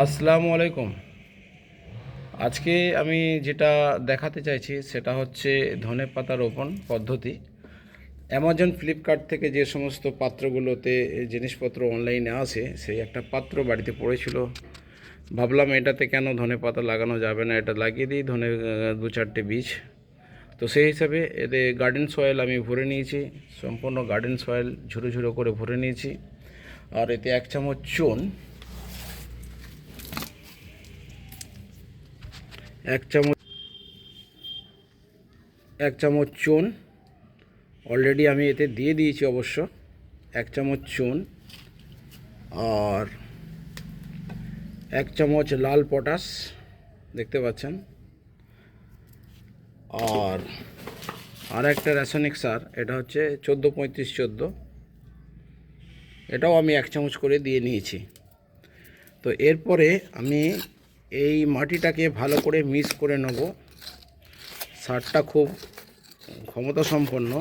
আসসালামু আলাইকুম। আজকে আমি যেটা দেখাতে চাইছি সেটা হচ্ছে ধনেপাতা রোপণ পদ্ধতি। অ্যামাজন ফ্লিপকার্ট থেকে যে সমস্ত পাত্রগুলোতে জিনিসপত্র অনলাইনে আসে, সেই একটা পাত্র বাড়িতে পড়েছিল। ভাবলাম এটাতে কেন ধনেপাতা লাগানো যাবে না, এটা লাগিয়ে দিই ধনে দু চারটে বীজ। তো সেই হিসাবে এতে গার্ডেন সয়েল আমি ভরে নিয়েছি, সম্পূর্ণ গার্ডেন সয়েল ঝুরো ঝুরো করে ভরে নিয়েছি। আর এতে 1 চামচ চুন, 1 চামচ চুন অলরেডি আমি এতে দিয়ে দিয়েছি অবশ্য। 1 চামচ চুন আর 1 চামচ লাল পটাশ দেখতে পাচ্ছেন। আর একটা রাসায়নিক সার, এটা হচ্ছে 14-35-14, এটাও আমি 1 চামচ করে দিয়ে নিয়েছি। তো এরপরে আমি এই মাটিটাকে ভালো করে মিক্স করে নেব। সারটা খুব ক্ষমতা সম্পন্ন,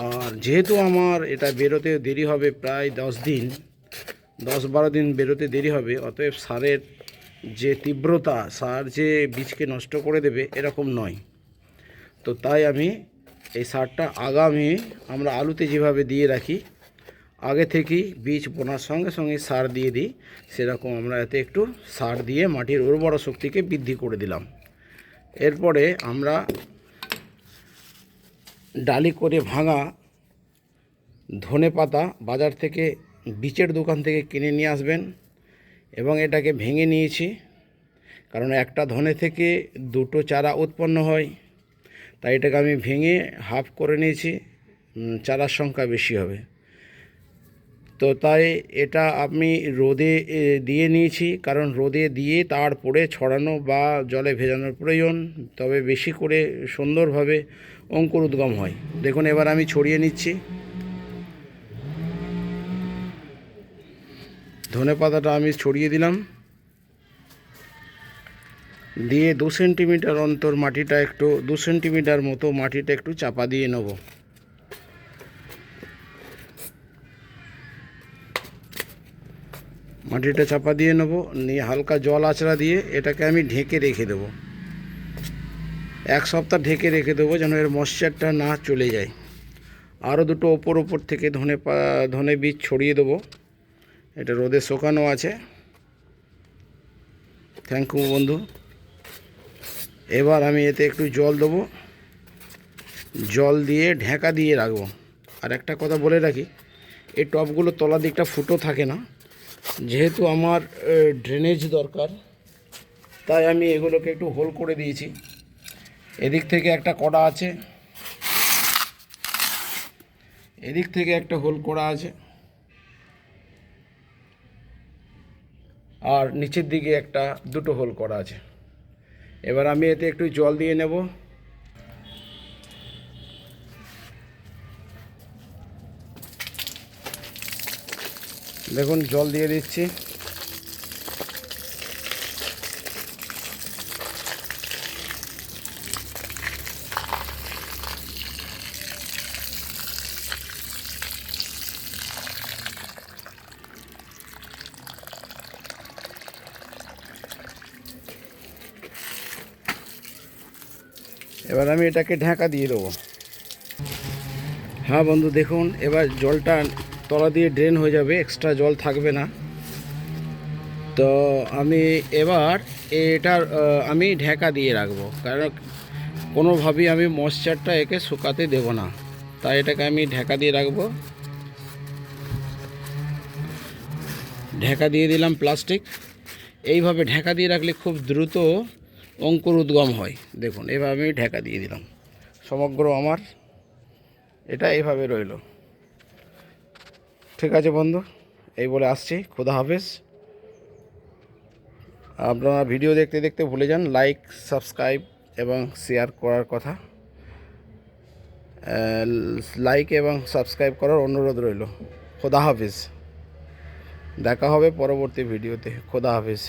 আর যেহেতু আমার এটা বেরোতে দেরি হবে, প্রায় 10-12 দিন বেরোতে দেরি হবে, অতএব সারের যে তীব্রতা, সার যে বীজকে নষ্ট করে দেবে এরকম নয়। তো তাই আমি এই সারটা আমরা আলুতে যেভাবে দিয়ে রাখি, আগে থেকেই বীজ বোনার সঙ্গে সঙ্গে সার দিয়ে দিই, সেরকম আমরা এতে একটু সার দিয়ে মাটির উর্বর শক্তিকে বৃদ্ধি করে দিলাম। এরপরে আমরা ডালি করে ভাঙা ধনেপাতা বাজার থেকে, বীজের দোকান থেকে কিনে নিয়ে আসবেন এবং এটাকে ভেঙে নিয়েছি, কারণ একটা ধনে থেকে দুটো চারা উৎপন্ন হয়। তাই এটাকে আমি ভেঙে হাফ করে নিয়েছি, চারার সংখ্যা বেশি হবে। তো তাই এটা আমি রোদে দিয়ে নিয়েছি, কারণ রোদে দিয়ে তারপরে ছড়ানো বা জলে ভেজানোর প্রয়োজন, তবে বেশি করে সুন্দরভাবে অঙ্কুর উদ্গম হয়। দেখুন এবার আমি ছড়িয়ে নিচ্ছি। ধনেপাতাটা আমি ছড়িয়ে দিলাম, দিয়ে 2 সেন্টিমিটার অন্তর মাটিটা একটু 2 সেন্টিমিটার মতো মাটিটা একটু চাপা দিয়ে নেব। মাটিটা চাপা দিয়ে নেব, নিয়ে হালকা জল আঁচড়া দিয়ে এটাকে আমি ঢেকে রেখে দেবো। 1 সপ্তাহ ঢেকে রেখে দেবো, যেন এর ময়েশ্চারটা না চলে যায়। আরও দুটো ওপর থেকে ধনে বীজ ছড়িয়ে দেবো। এটা রোদে শুকানো আছে। থ্যাংক ইউ বন্ধু। এবার আমি এতে একটু জল দেবো, জল দিয়ে ঢাকা দিয়ে রাখবো। আর একটা কথা বলে রাখি, এই টবগুলো তলার দিকটা ফুটো থাকে না, যেহেতু আমার ড্রেনেজ দরকার, তাই আমি এগুলোকে একটু হোল করে দিয়েছি। এদিক থেকে একটা কড়া আছে, এদিক থেকে একটা হোল করা আছে, আর নিচের দিকে দুটো হোল করা আছে। এবার আমি এতে একটু জল দিয়ে নেব। দেখুন জল দিয়ে দিচ্ছি। এবার আমি এটাকে ঢাকা দিয়ে দেবো। হ্যাঁ বন্ধু, দেখুন এবার জলটা তলা দিয়ে ড্রেন হয়ে যাবে, এক্সট্রা জল থাকবে না। তো আমি এবার আমি ঢাকা দিয়ে রাখবো, কারণ কোনোভাবেই আমি ময়েশ্চারটা একে শুকাতে দেব না, তাই এটাকে আমি ঢাকা দিয়ে রাখবো। ঢাকা দিয়ে দিলাম প্লাস্টিক। এইভাবে ঢাকা দিয়ে রাখলে খুব দ্রুত অঙ্কুর উদ্গম হয়। দেখুন এভাবে আমি ঢাকা দিয়ে দিলাম। সমগ্র আমার এটা এইভাবে রইল। ঠিক আছে বন্ধু, এই বলে আসছি। খোদা হাফেজ। আপনারা ভিডিও দেখতে দেখতে ভুলে যান লাইক, সাবস্ক্রাইব এবং শেয়ার করার কথা। লাইক এবং সাবস্ক্রাইব করার অনুরোধ রইল। খোদা হাফেজ। দেখা হবে পরবর্তী ভিডিওতে। খোদা হাফেজ।